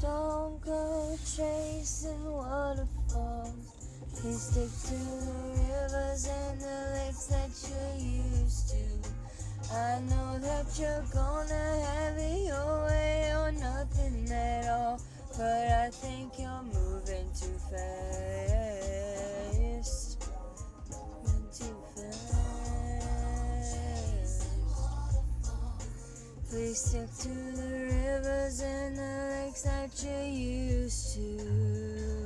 Don't go chasing waterfalls. Please stick to the rivers and the lakes that you're used to. I know that you're gonna have it your way or nothing at all, but I think you're moving too fast. Moving too fast. Please stick to the rivers and the lakes that you're used to.